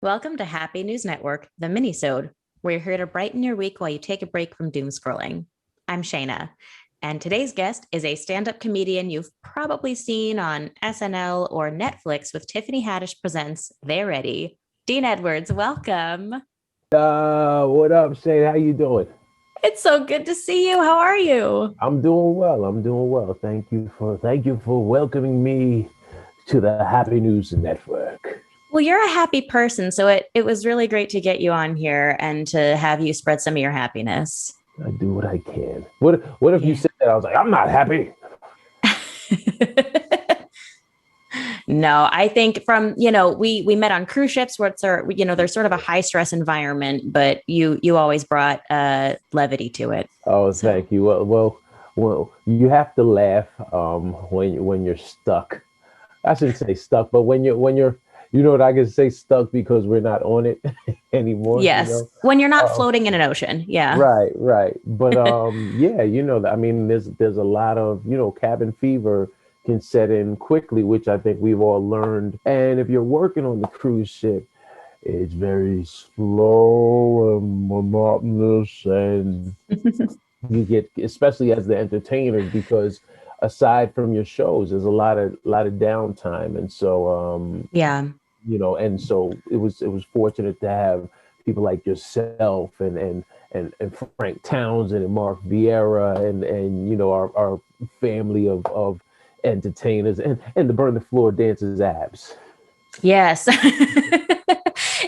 Welcome to Happy News Network, the Minisode. We're here to brighten your week while you take a break from doom scrolling. I'm Shayna, and today's guest is a stand-up comedian you've probably seen on SNL or Netflix with Tiffany Haddish presents They're Ready. Dean Edwards, welcome. What up, Shane? How you doing? It's so good to see you. How are you? I'm doing well. I'm doing well. Thank you for welcoming me to the Happy News Network. Well, you're a happy person, so it was really great to get you on here and to have you spread some of your happiness. I do what I can. What if you Yeah. said that? I was like, I'm not happy. No, I think from, we met on cruise ships where there's sort of a high stress environment, but you always brought levity to it. Oh, So thank you. Well, you have to laugh when you're stuck. I shouldn't say stuck, but when you're you know what I can say stuck because we're not on it anymore, you yes, know. when you're not Um, floating in an ocean. Yeah. Right. But yeah, I mean, there's a lot of, cabin fever can set in quickly, which I think we've all learned. And if you're working on the cruise ship, it's very slow and monotonous, and you get, especially as the entertainer, because aside from your shows, there's a lot of downtime, and so Yeah. and so it was fortunate to have people like yourself and Frank Townsend and Mark Vieira and our family of entertainers and the burn the floor dancers abs. Yes.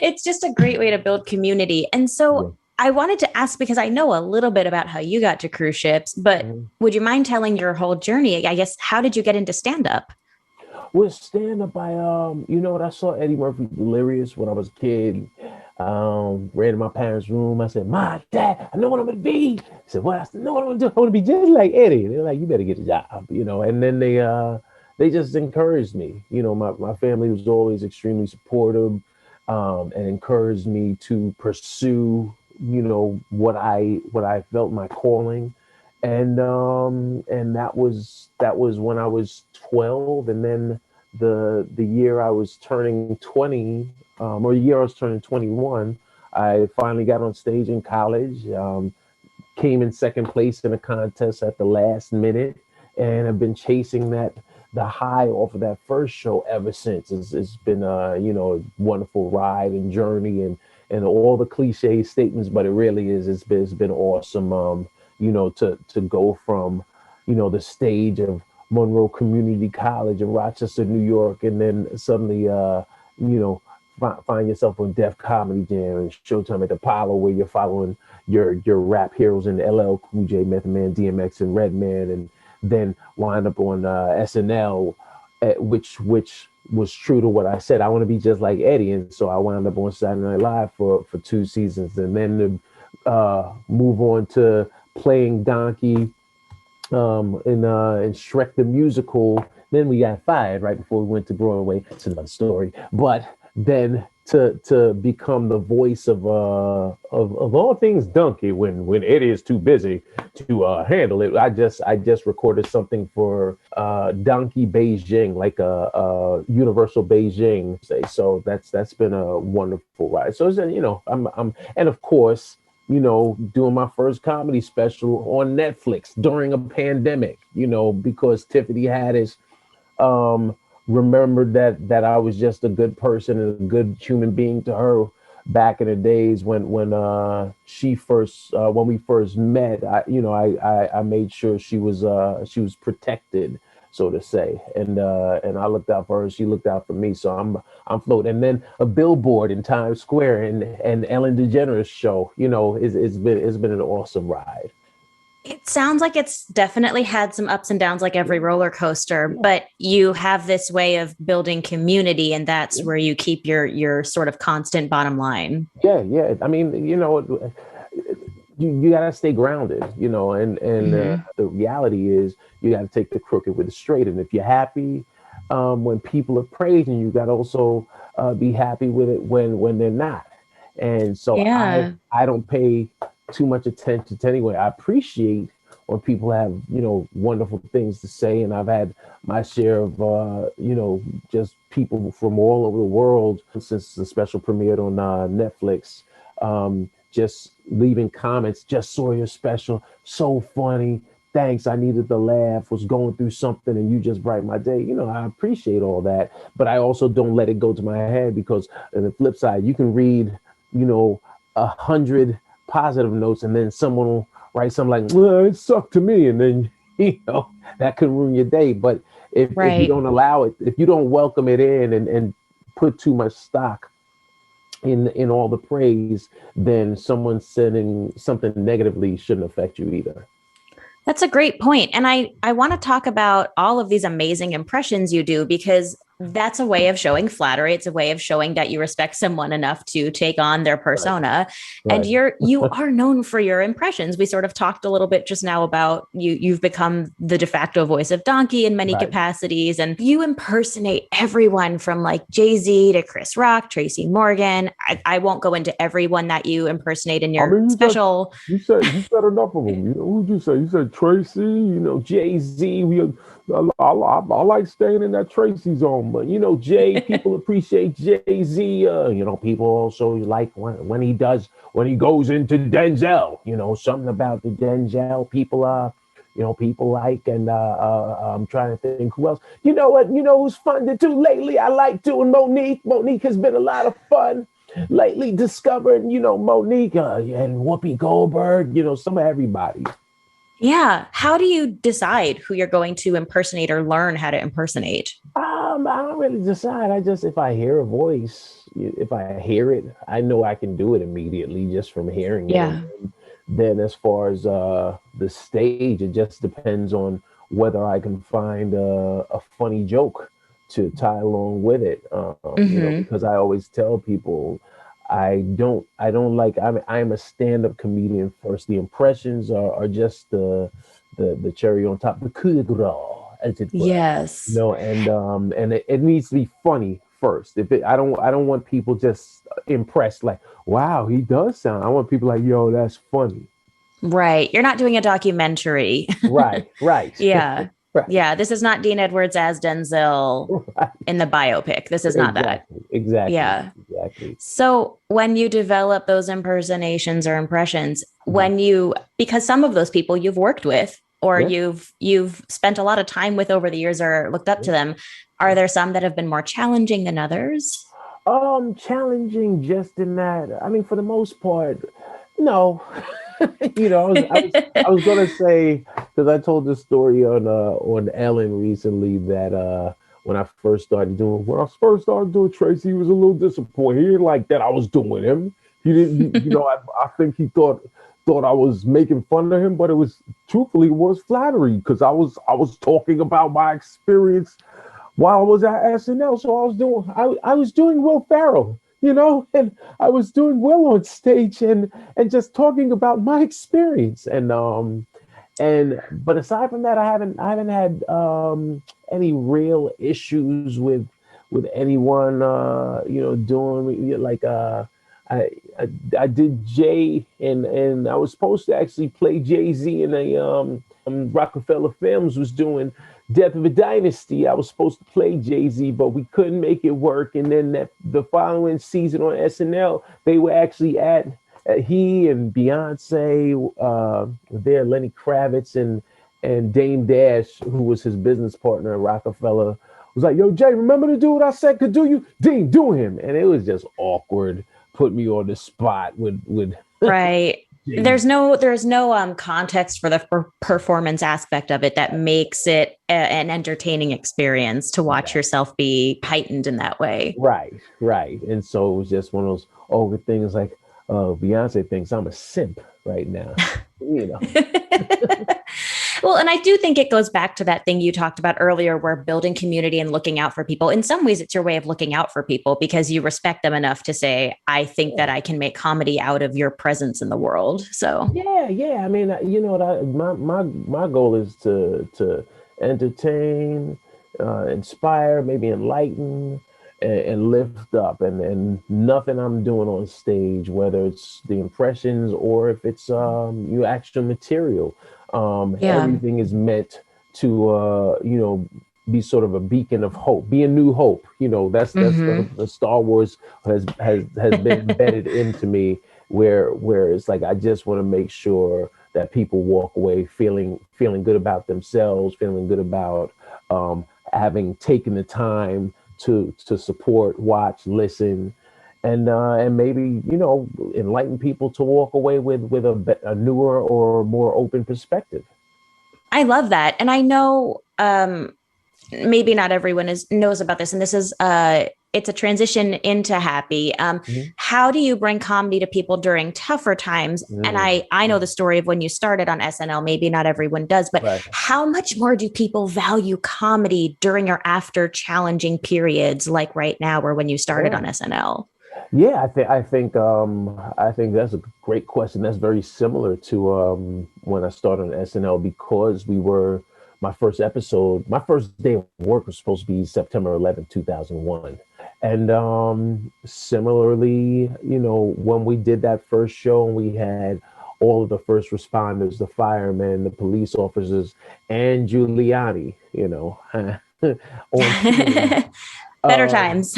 It's just a great way to build community. And so Yeah. I wanted to ask because I know a little bit about how you got to cruise ships, but Mhm. would you mind telling your whole journey? I guess, how did you get into stand up? With stand up, I saw Eddie Murphy Delirious when I was a kid. Ran in my parents' room. I said, "My dad, I know what I'm gonna be." I said, "What?" I said, "No, what I'm gonna do. I want to be just like Eddie." They're like, "You better get a job." And then they just encouraged me. My family was always extremely supportive, and encouraged me to pursue, what I felt my calling, and that was when I was 12, and then the year I was turning 20, or the year I was turning 21, I finally got on stage in college. Came in second place in a contest at the last minute, and I've been chasing the high off of that first show ever since. It's been a wonderful ride and journey, and all the cliche statements, but it really is. It's been awesome. To go from the stage of Monroe Community College in Rochester, New York, and then suddenly you know find yourself on Def Comedy Jam and Showtime at the Apollo, where you're following your rap heroes in LL Cool J, Method Man, DMX, and Redman, and then wind up on SNL, which was true to what I said. I want to be just like Eddie, and so I wound up on Saturday Night Live for 2 seasons, and then to move on to playing Donkey in Shrek the Musical. Then we got fired right before we went to Broadway. It's another story. But then to become the voice of all things Donkey when Eddie is too busy to handle it. I just recorded something for Donkey Beijing, like a Universal Beijing. So that's been a wonderful ride. So I'm and of course, doing my first comedy special on Netflix during a pandemic, because Tiffany Haddish um, remembered that I was just a good person and a good human being to her back in the days when we first met. I made sure she was protected, so to say, and I looked out for her, she looked out for me. So I'm floating. And then a billboard in Times Square and Ellen DeGeneres show. It's been an awesome ride. It sounds like it's definitely had some ups and downs like every roller coaster, but you have this way of building community and that's where you keep your sort of constant bottom line. Yeah. I mean, you gotta stay grounded, and Hmm. the reality is you gotta take the crooked with the straight. And if you're happy when people are praising you, gotta also be happy with it when they're not. And so I Yeah. I don't pay too much attention to anyway. I appreciate when people have, wonderful things to say. And I've had my share of, just people from all over the world since the special premiered on Netflix. Just leaving comments, just saw your special, so funny. Thanks, I needed the laugh, was going through something and you just brightened my day. I appreciate all that, but I also don't let it go to my head, because on the flip side, you can read, 100 positive notes and then someone will write something like, well, it sucked to me. And then, that could ruin your day. But if you Right. don't allow it, if you don't welcome it in and put too much stock in all the praise, then someone sending something negatively shouldn't affect you either. That's a great point. And I want to talk about all of these amazing impressions you do, because that's a way of showing flattery. It's a way of showing that you respect someone enough to take on their persona. And Right. you are known for your impressions. We sort of talked a little bit just now about you've become the de facto voice of Donkey in many Right. capacities, and you impersonate everyone from like Jay-Z to Chris Rock, Tracy Morgan. I won't go into everyone that you impersonate in I your mean, special. you said enough of them. Who'd you say? You said Tracy. Jay Z. I like staying in that Tracy zone, but Jay. People appreciate Jay Z. People also like when he goes into Denzel. Something about the Denzel. People like, and I'm trying to think who else. You know what? Who's fun to do lately? I like doing Monique. Monique has been a lot of fun lately. Discovered, Monique and Whoopi Goldberg. Some of everybody. Yeah. How do you decide who you're going to impersonate or learn how to impersonate? I don't really decide. If I hear a voice, if I hear it, I know I can do it immediately just from hearing it. Yeah. And then as far as the stage, it just depends on whether I can find a funny joke to tie along with it. Mm-hmm. Because I always tell people I don't like, I'm a stand-up comedian first. The impressions are just the cherry on top, the coup de grace, as it were. Yes. And it needs to be funny first. If it, I don't want people just impressed, like, wow, he does sound. I want people like, yo, that's funny. Right. You're not doing a documentary. Right, right, Yeah. right, Yeah. This is not Dean Edwards as Denzel right. in the biopic. This is not that. Exactly, exactly, Yeah. exactly. So when you develop those impersonations or impressions, Mhm. because some of those people you've worked with or Yeah, you've spent a lot of time with over the years or looked up yeah, to them, yeah. are there some that have been more challenging than others? Challenging just in that. I mean, for the most part, no. I was gonna say, because I told this story on Ellen recently, that when I first started doing Tracy, he was a little disappointed. He didn't like that I was doing him. He didn't. I think he thought I was making fun of him, but it was, truthfully, it was flattery, because I was talking about my experience while I was at SNL. So I was doing Will Ferrell, and I was doing Will on stage, and just talking about my experience. And but aside from that, I haven't had any real issues with anyone, doing, like, I, I did Jay, and I was supposed to actually play Jay-Z in a Rockefeller Films was doing Death of a Dynasty. I was supposed to play Jay-Z, but we couldn't make it work. And then the following season on SNL, they were actually he and Beyonce there, Lenny Kravitz and Dame Dash, who was his business partner at Rockefeller, was like, "Yo, Jay, remember the dude I said could do you? Dean, do him." And it was just awkward, put me on the spot with Right. Jay. There's no context for the performance aspect of it that makes it an entertaining experience to watch Exactly. yourself be heightened in that way. Right, right. And so it was just one of those awkward things, like Beyonce thinks I'm a simp right now. You know. Well, and I do think it goes back to that thing you talked about earlier, where building community and looking out for people. In some ways, it's your way of looking out for people because you respect them enough to say, I think that Yeah. I can make comedy out of your presence in the world. So, Yeah, yeah. I mean, my goal is to entertain, inspire, maybe enlighten, and lift up, and nothing I'm doing on stage, whether it's the impressions or if it's your actual material, Yeah. Everything is meant to, be sort of a beacon of hope, be a new hope. That's Hmm. the Star Wars has been embedded into me, where it's like I just want to make sure that people walk away feeling good about themselves, feeling good about having taken the time to support, watch, listen, and maybe enlighten people to walk away with a newer or more open perspective. I love that. And I know maybe not everyone knows about this, and this is it's a transition into happy. Mhm. How do you bring comedy to people during tougher times? And Mm, I know mm. the story of when you started on SNL. Maybe not everyone does, but Right. how much more do people value comedy during or after challenging periods like right now or when you started Yeah. on SNL? Yeah, I think that's a great question. That's very similar to when I started on SNL, because my first episode, my first day of work was supposed to be September 11th, 2001. And similarly, when we did that first show and we had all of the first responders, the firemen, the police officers, and Giuliani, on screen. Better Um, times.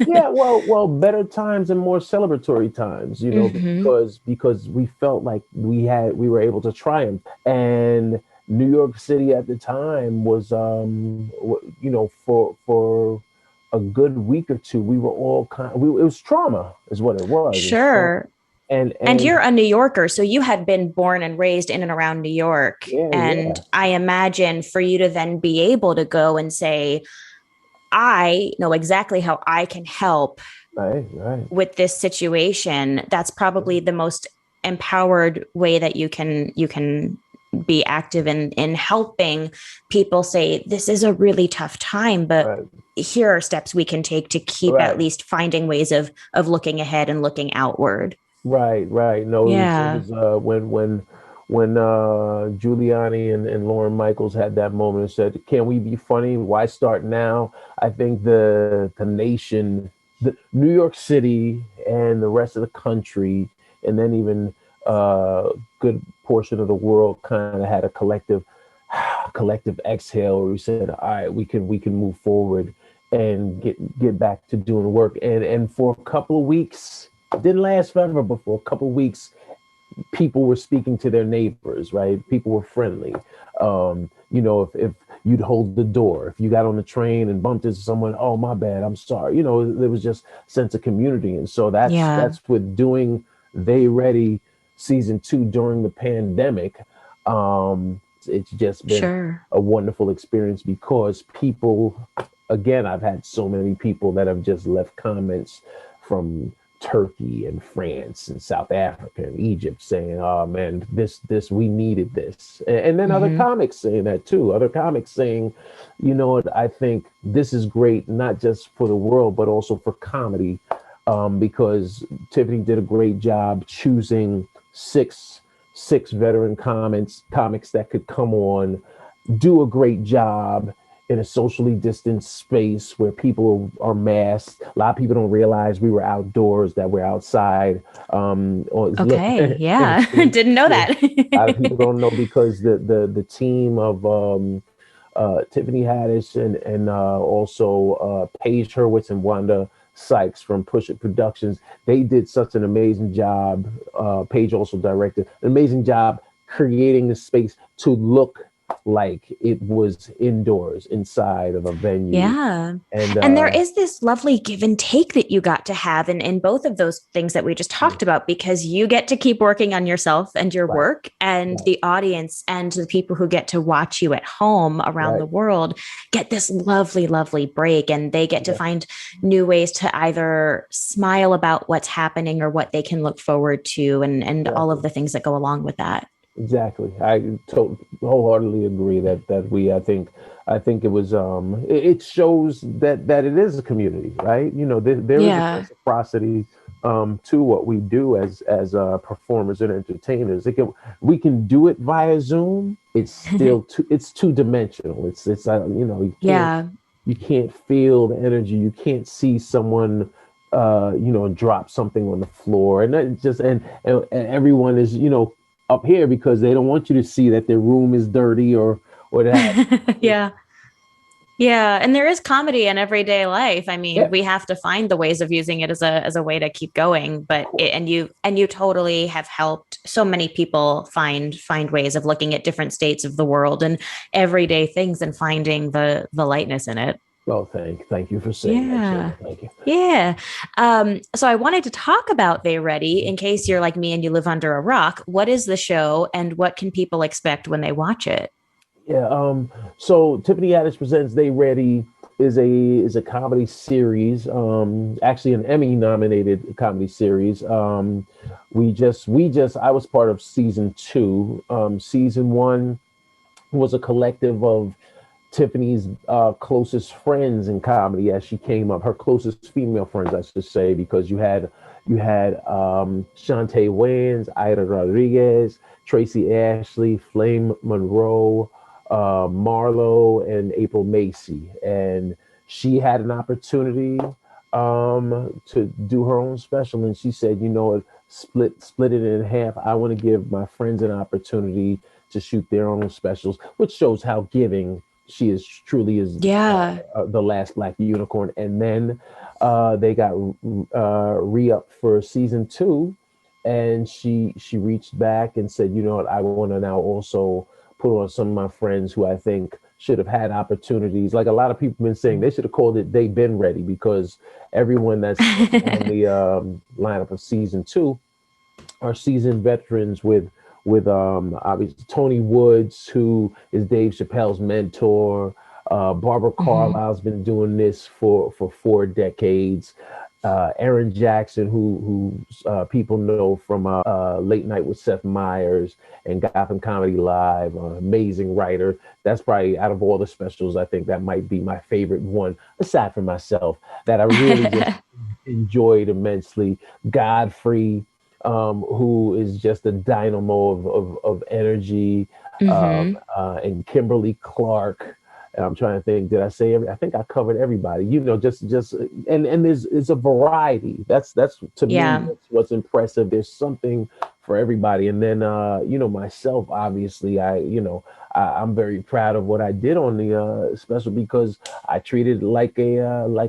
yeah, well, better times and more celebratory times, Hmm. because we felt like we were able to triumph. And New York City at the time was, for a good week or two, we were all it was trauma, is what it was. It was trauma, Sure. and And and you're a New Yorker, so you had been born and raised in and around New York. yeah, And yeah, I imagine for you to then be able to go and say, I know exactly how I can help right, right. with this situation, that's probably the most empowered way that you can be active in helping people say this is a really tough time, but Right, here are steps we can take to keep at right. least finding ways of looking ahead and looking outward. Right, right. No, it was Yeah. when Giuliani and Lauren Michaels had that moment and said, "Can we be funny? Why start now?" I think the nation, the New York City, and the rest of the country, and then even good portion of the world, kind of had a collective exhale where we said, "All right, we can move forward and get back to doing work." And for a couple of weeks, didn't last forever, but for a couple of weeks, people were speaking to their neighbors, right? People were friendly. If you'd hold the door, if you got on the train and bumped into someone, oh, my bad, I'm sorry. There was just sense of community. And so that's Yeah. that's with doing They Ready season 2 during the pandemic. It's just been Sure. a wonderful experience, because people, again, I've had so many people that have just left comments from Turkey and France and South Africa and Egypt saying, "Oh man, this we needed this," and then other Hmm. comics saying that too. Other comics saying, "You know what? I think this is great, not just for the world, but also for comedy." Because Tiffany did a great job choosing six veteran comics that could come on, do a great job in a socially distanced space where people are masked. A lot of people don't realize we were outdoors, that we're outside. Or look, Okay. and, Yeah. and, Didn't know yeah, that. a lot of people don't know, because the team of Tiffany Haddish and also Paige Hurwitz and Wanda Sykes from Push It Productions, they did such an amazing job. Paige also directed an amazing job creating the space to look like it was indoors inside of a venue. Yeah. And And there is this lovely give and take that you got to have in both of those things that we just mm, talked about, because you get to keep working on yourself and your right, work, and right, the audience and the people who get to watch you at home around right, the world get this lovely, lovely break. And they get to yeah, find new ways to either smile about what's happening or what they can look forward to, and all of exactly. the things that go along with that. Exactly. Wholeheartedly agree that I think it was it shows that it is a community, right? There is a Yeah. reciprocity to what we do as performers and entertainers. We can do it via Zoom. It's two dimensional. It's Yeah. you can't feel the energy. You can't see someone drop something on the floor, and that just and everyone is up here because they don't want you to see that their room is dirty or that. Yeah. Yeah, and there is comedy in everyday life. I mean, Yeah, we have to find the ways of using it as a way to keep going. But and you totally have helped so many people find ways of looking at different states of the world and everyday things and finding the lightness in it. well, thank you for saying that, Yeah. Shayna. Thank you. Yeah. So I wanted to talk about They Ready in case you're like me and you live under a rock. What is the show and what can people expect when they watch it? Yeah. So Tiffany Haddish presents They Ready is a comedy series. Actually, an Emmy nominated comedy series. We just I was part of season two. Season one was a collective of Tiffany's closest friends in comedy as she came up. Her closest female friends, I should say, because you had Shantae Wayans, Ida Rodriguez, Tracy Ashley, Flame Monroe, Marlo, and April Macy, and she had an opportunity to do her own special, and she said, you know, split it in half. I want to give my friends an opportunity to shoot their own specials, which shows how giving she is truly is Yeah. the last black unicorn. And then they got re-up for season two, and she reached back and said, you know what, I want to now also put on some of my friends who I think should have had opportunities. Like a lot of people have been saying, they should have called it They Been Ready, because everyone that's on the lineup of season two are seasoned veterans with obviously Tony Woods, who is Dave Chappelle's mentor. Barbara Mhm. Carlyle's been doing this for 4 decades. Aaron Jackson, who people know from Late Night with Seth Meyers and Gotham Comedy Live, amazing writer. That's probably out of all the specials, I think that might be my favorite one, aside from myself, that I really just enjoyed immensely. Godfrey, who is just a dynamo of energy, Hmm. and Kimberly Clark. And I'm trying to think. Did I say every? I think I covered everybody. You know, just and there's a variety. That's to me Yeah. what's impressive. There's something for everybody. And then you know, myself, obviously, I'm very proud of what I did on the special, because I treated it like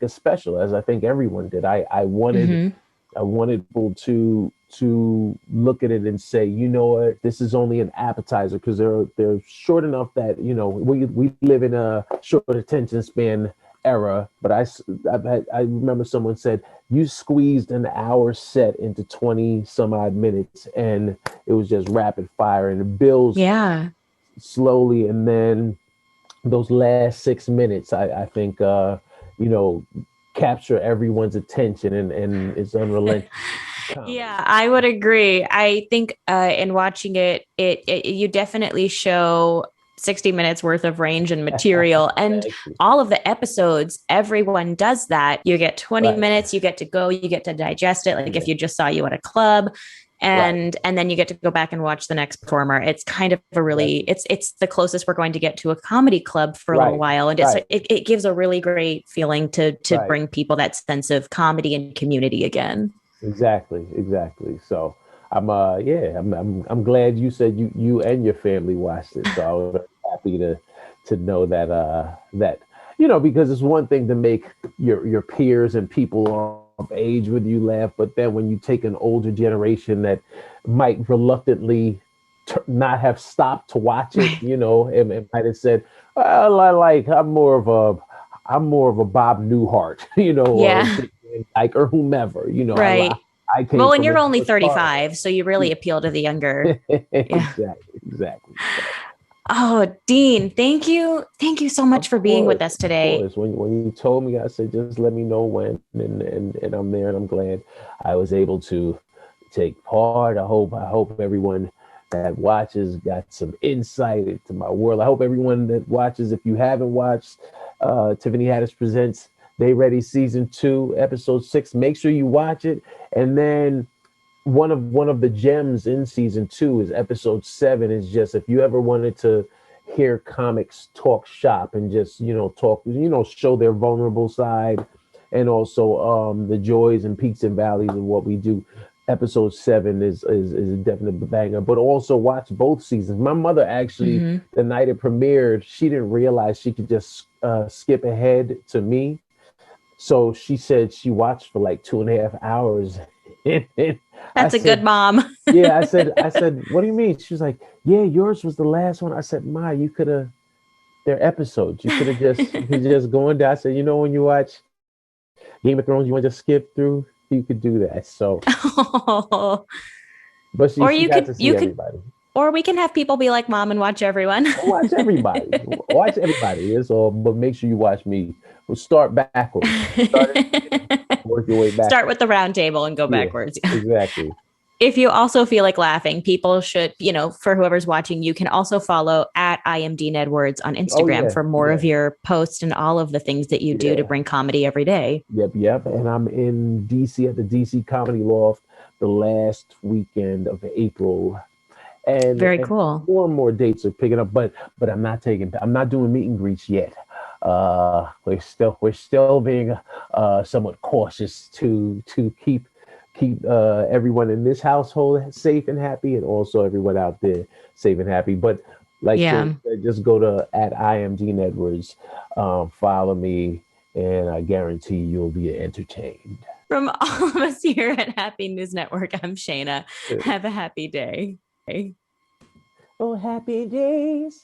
a special, as I think everyone did. Hmm. I wanted people to look at it and say, you know what, this is only an appetizer, because they're short enough that, you know, we live in a short attention span era. But I remember someone said, you squeezed an hour set into 20 some odd minutes, and it was just rapid fire, and it builds Yeah. slowly, and then those last 6 minutes, I think, you know, capture everyone's attention, and it's unrelenting comedy. Yeah, I would agree. I think in watching it, you definitely show 60 minutes worth of range and material. And Thank you. all of the episodes, everyone does that. You get 20 Right. minutes, you get to go, you get to digest it. Like Yeah. if you just saw you at a club, Right. and then you get to go back and watch the next performer. It's kind of a really Exactly. it's the closest we're going to get to a comedy club for a little Right. while. And Right. it gives a really great feeling to Right. bring people that sense of comedy and community again. Exactly. Exactly. So I'm glad you said you and your family watched it. So I was very happy to know that you know, because it's one thing to make your peers and people of age with you laugh, but then when you take an older generation that might reluctantly not have stopped to watch it, you know, and might have said, well, I'm more of a Bob Newhart, you know, or Yeah. Dick Van Dyke or whomever, you know. Right. I came Well, and from you're the only North Star. 35, so you really appeal to the younger. Yeah. Exactly, exactly. So, Oh, Dean, thank you. Thank you so much for being with us of today. course. When you told me, I said just let me know when, and I'm there, and I'm glad I was able to take part. I hope everyone that watches got some insight into my world. I hope everyone that watches, if you haven't watched Tiffany Haddish presents They Ready season two, episode 6, make sure you watch it. And then one of the gems in season two is episode 7. Is just, if you ever wanted to hear comics talk shop and just, you know, talk, you know, show their vulnerable side, and also the joys and peaks and valleys of what we do. episode 7 is a definite banger. But also watch both seasons. My mother actually, the night it premiered, she didn't realize she could just skip ahead to me. So she said she watched for like 2.5 hours. That's a good mom. Yeah, I said, what do you mean? She was like, yeah, yours was the last one. I said, Ma, you could have, they're episodes. You could just go in there. I said, when you watch Game of Thrones, you want to just skip through, you could do that. So, but she got to see everybody. Or we can have people be like mom and watch everyone. Watch everybody. Watch everybody. That's all. But make sure you watch me. We'll start backwards. Work your way back. Start with the round table and go backwards. Exactly. If you also feel like laughing, people should, for whoever's watching, you can also follow at IMDNedwards on Instagram for more of your posts and all of the things that you do to bring comedy every day. Yep. And I'm in DC at the DC Comedy Loft the last weekend of April. And very cool. More and more dates are picking up, but I'm not doing meet and greets yet. We're still being somewhat cautious to keep everyone in this household safe and happy, and also everyone out there safe and happy. But just go to at IMDNedwards, follow me, and I guarantee you'll be entertained. From all of us here at Happy News Network, I'm Shayna. Have a happy day. Oh, happy days.